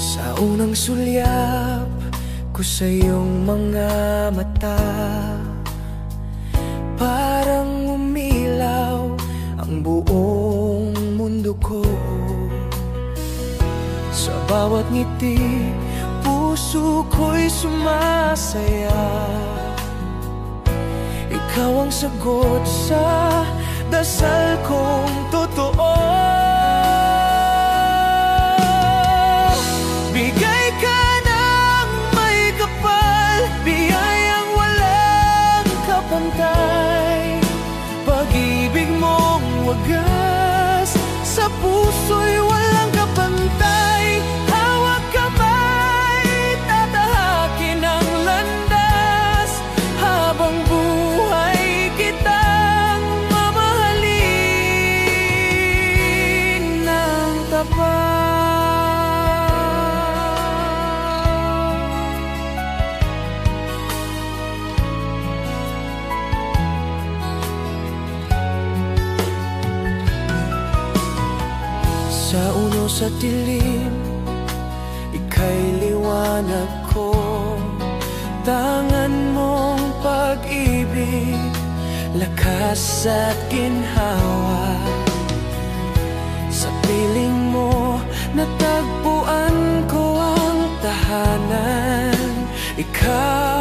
Sa unang sulyap ko sa iyong mga mata, parang umilaw ang buong mundo ko. Sa bawat ngiti, puso ko'y sumasaya. Ikaw ang sagot sa dasal kong totoo. Bigay ka ng may kapal, biyayang walang kapantay. Pag-ibig mong wagas, sa puso'y walang kapantay. Hawak kamay, tatahakin ang landas, habang buhay kitang mamahalin ng tapat. Sa uno sa dilim, ika'y liwanag ko. Tangan mong pag-ibig, lakas at ginhawa. Sa piling mo, natagpuan ko ang tahanan. Ikaw